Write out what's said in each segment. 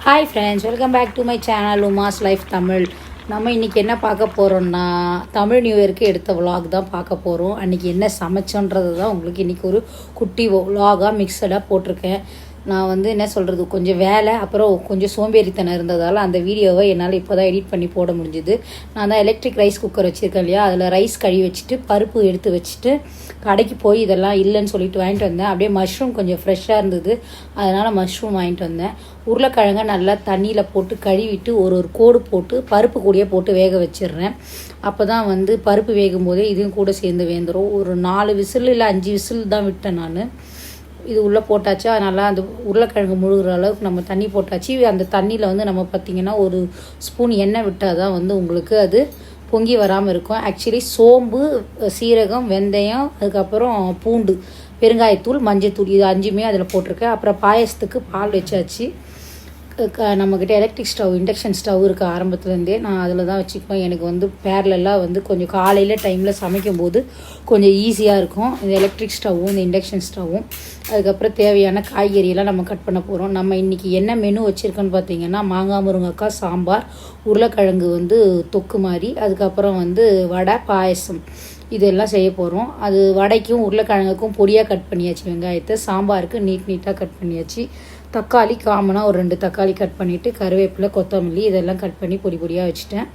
Hi friends, welcome back to my channel Uma's life Tamil. நம்ம இன்றைக்கி என்ன பார்க்க போகிறோம்னா, தமிழ் நியூ இயருக்கு எடுத்த விலாக் தான் பார்க்க போகிறோம். அன்றைக்கி என்ன சமைச்சோன்றது தான் உங்களுக்கு இன்றைக்கி ஒரு குட்டி விலாகாக மிக்சடாக போட்டிருக்கேன். நான் என்ன சொல்கிறது, கொஞ்சம் வேலை அப்புறம் கொஞ்சம் சோம்பேறித்தனம் இருந்ததால் அந்த வீடியோவை என்னால் இப்போ தான் எடிட் பண்ணி போட முடிஞ்சுது. நான் தான் எலக்ட்ரிக் ரைஸ் குக்கர் வச்சுருக்கேன் இல்லையா, அதில் ரைஸ் கழுவி வச்சுட்டு பருப்பு எடுத்து வச்சுட்டு கடைக்கு போய் இதெல்லாம் இல்லைன்னு சொல்லிட்டு வாங்கிட்டு வந்தேன். அப்படியே மஷ்ரூம் கொஞ்சம் ஃப்ரெஷ்ஷாக இருந்தது, அதனால் மஷ்ரூம் வாங்கிட்டு வந்தேன். உருளைக்கிழங்க நல்லா தண்ணியில் போட்டு கழுவிட்டு ஒரு கோடு போட்டு பருப்பு கூடயே போட்டு வேக வச்சிடுறேன். அப்போ தான் பருப்பு வேகும் போதே இதுவும் கூட சேர்ந்து வேந்துடும். ஒரு 4 விசில் இல்லை 5 விசில் தான் விட்டேன் நான். இது உள்ளே போட்டாச்சு, அதனால் அந்த உருளைக்கிழங்கு முழுகிற அளவுக்கு நம்ம தண்ணி போட்டாச்சு. அந்த தண்ணியில் நம்ம பார்த்திங்கன்னா ஒரு ஸ்பூன் எண்ணெய் விட்டால் தான் உங்களுக்கு அது பொங்கி வராமல் இருக்கும். ஆக்சுவலி சோம்பு, சீரகம், வெந்தயம், அதுக்கப்புறம் பூண்டு, பெருங்காயத்தூள், மஞ்சத்தூள், இது 5மே அதில் போட்டிருக்கேன். அப்புறம் பாயசத்துக்கு பால் வச்சாச்சு. நம்மக்கிட்ட எலக்ட்ரிக் ஸ்டவ், இண்டக்ஷன் ஸ்டவ் இருக்குது ஆரம்பத்துலேருந்தே. நான் அதில் தான் வச்சுக்குவேன். எனக்கு பேரலெல்லாம் கொஞ்சம் காலையில் டைமில் சமைக்கும்போது கொஞ்சம் ஈஸியாக இருக்கும், இந்த எலக்ட்ரிக் ஸ்டவ்வும் இந்த இண்டக்ஷன் ஸ்டவ்வும். அதுக்கப்புறம் தேவையான காய்கறியெல்லாம் நம்ம கட் பண்ண போகிறோம். நம்ம இன்றைக்கி என்ன மெனு வச்சுருக்கோன்னு பார்த்தீங்கன்னா, மாங்காய் முருங்கைக்காய் சாம்பார், உருளைக்கிழங்கு தொக்கு மாதிரி, அதுக்கப்புறம் வடை, பாயசம், இதெல்லாம் செய்ய போகிறோம். அது வடைக்கும் உருளைக்கிழங்குக்கும் பொடியாக கட் பண்ணியாச்சு. வெங்காயத்தை சாம்பாருக்கு நீட்டாக கட் பண்ணியாச்சு. தக்காளி காமனாக ஒரு 2 தக்காளி கட் பண்ணிவிட்டு கருவேப்பிலை, கொத்தமல்லி இதெல்லாம் கட் பண்ணி பொடியாக வச்சுட்டேன்.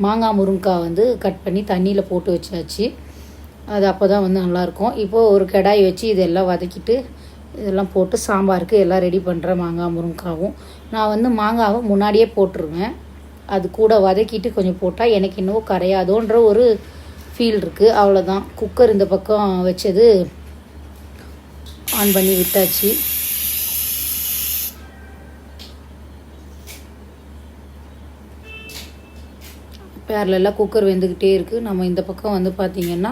மாங்காய் முருங்கைக்காய் கட் பண்ணி தண்ணியில் போட்டு வச்சாச்சு. அது அப்போ தான் நல்லாயிருக்கும். இப்போது ஒரு கடாய் வச்சு இதெல்லாம் வதக்கிட்டு இதெல்லாம் போட்டு சாம்பாருக்கு எல்லாம் ரெடி பண்ணுறேன். மாங்காய் முருங்கைக்காவும் நான் மாங்காவை முன்னாடியே போட்டுருவேன். அது கூட வதக்கிட்டு கொஞ்சம் போட்டால் எனக்கு இன்னும் கரையாதோன்ற ஒரு ஃபீல் இருக்குது. அவ்வளோதான். குக்கர் இந்த பக்கம் வச்சது ஆன் பண்ணி விட்டாச்சு. பேரலெல்லாம் குக்கர் வெந்துக்கிட்டே இருக்குது. நம்ம இந்த பக்கம் பார்த்திங்கன்னா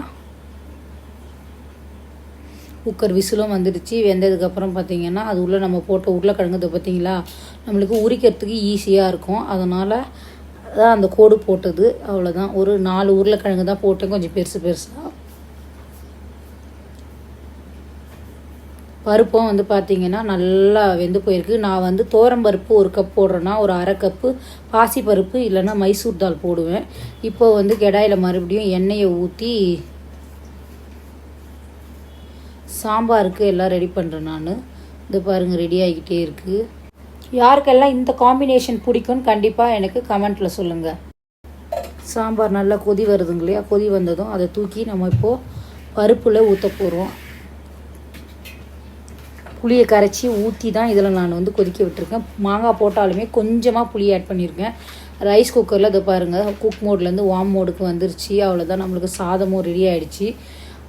குக்கர் விசிலும் வந்துடுச்சு. வெந்ததுக்கப்புறம் பார்த்திங்கன்னா அது உள்ளே நம்ம போட்ட உருளைக்கிழங்கு பார்த்திங்களா, நம்மளுக்கு உரிக்கிறதுக்கு ஈஸியாக இருக்கும். அதனால் தான் அந்த கோடு போட்டது. அவ்வளோதான். ஒரு 4 உருளைக்கிழங்கு தான் போட்டேன், கொஞ்சம் பெருசாக. பருப்பும் பார்த்திங்கன்னா நல்லா வெந்து போயிருக்கு. நான் பருப்பு 1 கப் போடுறேன்னா ஒரு 1/2 கப்பு பாசிப்பருப்பு இல்லைன்னா மைசூர் தால் போடுவேன். இப்போ கடாயில் மறுபடியும் எண்ணெயை ஊற்றி சாம்பாருக்கு எல்லாம் ரெடி பண்ணுறேன் நான். இது பாருங்கள், ரெடி ஆகிக்கிட்டே இருக்குது. யாருக்கெல்லாம் இந்த காம்பினேஷன் பிடிக்கும்னு கண்டிப்பாக எனக்கு கமெண்ட்டில் சொல்லுங்கள். சாம்பார் நல்லா கொதி வருதுங்க இல்லையா, கொதி வந்ததும் அதை தூக்கி நம்ம இப்போது பருப்பில் ஊற்ற போகிறோம். புளியை கரைச்சி ஊற்றி தான் இதில் நான் கொதிக்க விட்டுருக்கேன். மாங்காய் போட்டாலுமே கொஞ்சமாக புளி ஆட் பண்ணியிருக்கேன். ரைஸ் குக்கரில் இதை பாருங்கள், குக் மோட்லேருந்து வார்ம் மோடுக்கு வந்துருச்சு. அவ்வளோதான், நம்மளுக்கு சாதமும் ரெடி ஆகிடுச்சு.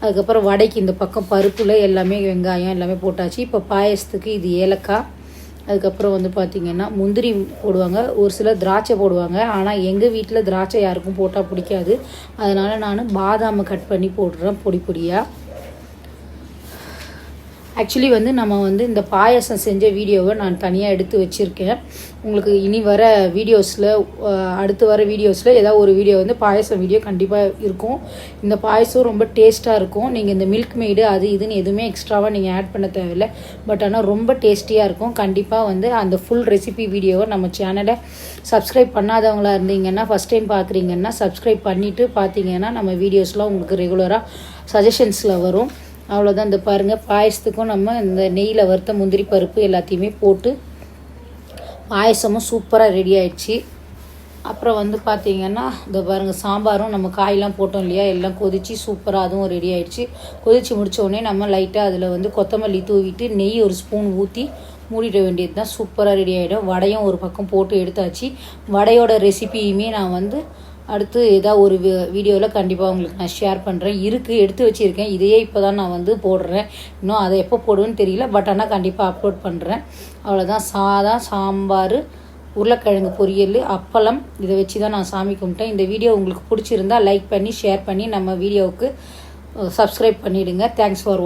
அதுக்கப்புறம் வடைக்கு இந்த பக்கம் பருப்பில் எல்லாமே வெங்காயம் எல்லாமே போட்டாச்சு. இப்போ பாயசத்துக்கு இது ஏலக்காய், அதுக்கப்புறம் பார்த்திங்கன்னா முந்திரி போடுவாங்க, ஒரு சிலர் திராட்சை போடுவாங்க. ஆனால் எங்கள் வீட்டில் திராட்சை யாருக்கும் போட்டால் பிடிக்காது, அதனால் நான் பாதாமை கட் பண்ணி போடுறேன் பொடியாக. ஆக்சுவலி நம்ம இந்த பாயசம் செஞ்ச வீடியோவை நான் தனியாக எடுத்து வச்சுருக்கேன். உங்களுக்கு இனி வர வீடியோஸில், அடுத்து வர வீடியோஸில் ஏதாவது ஒரு வீடியோ பாயசம் வீடியோ கண்டிப்பாக இருக்கும். இந்த பாயசம் ரொம்ப டேஸ்ட்டாக இருக்கும். நீங்கள் இந்த மில்க் மெய்டு அது இதுன்னு எதுவுமே எக்ஸ்ட்ராவாக நீங்கள் ஆட் பண்ண தேவையில்லை. பட் ஆனால் ரொம்ப டேஸ்டியாக இருக்கும். கண்டிப்பாக அந்த ஃபுல் ரெசிபி வீடியோவை நம்ம சேனலை சப்ஸ்கிரைப் பண்ணாதவங்களா இருந்தீங்கன்னா, ஃபஸ்ட் டைம் பார்க்குறீங்கன்னா சப்ஸ்கிரைப் பண்ணிவிட்டு பார்த்தீங்கன்னா நம்ம வீடியோஸ்லாம் உங்களுக்கு ரெகுலராக சஜஷன்ஸில் வரும். அவ்வளோதான். இந்த பாருங்கள், பாயசத்துக்கும் நம்ம இந்த நெய்யில் வறுத்த முந்திரி பருப்பு எல்லாத்தையுமே போட்டு பாயசமும் சூப்பராக ரெடி ஆயிடுச்சு. அப்புறம் பார்த்திங்கன்னா இந்த பாருங்கள், சாம்பாரும் நம்ம காயெலாம் போட்டோம் இல்லையா, எல்லாம் கொதித்து சூப்பராக அதுவும் ரெடி ஆகிடுச்சு. கொதித்து முடித்தோடனே நம்ம லைட்டாக அதில் கொத்தமல்லி தூவிட்டு நெய் 1 ஸ்பூன் ஊற்றி மூடிட வேண்டியது தான். சூப்பராக ரெடி ஆகிடும். வடையும் ஒரு பக்கம் போட்டு எடுத்தாச்சு. வடையோட ரெசிபியுமே நான் அடுத்து ஏதாவது ஒரு வீடியோவில் கண்டிப்பாக உங்களுக்கு நான் ஷேர் பண்ணுறேன். இருக்குது, எடுத்து வச்சுருக்கேன். இதையே இப்போ தான் நான் போடுறேன். இன்னும் அதை எப்போ போடுவேன்னு தெரியல, பட் ஆனால் கண்டிப்பாக அப்லோட் பண்ணுறேன். அவ்வளோதான். சாம்பார், உருளைக்கிழங்கு பொரியல், அப்பளம், இதை வச்சு தான் நான் சாமி கும்பிட்டேன். இந்த வீடியோ உங்களுக்கு பிடிச்சிருந்தா லைக் பண்ணி ஷேர் பண்ணி நம்ம வீடியோவுக்கு சப்ஸ்கிரைப் பண்ணிவிடுங்க. Thanks for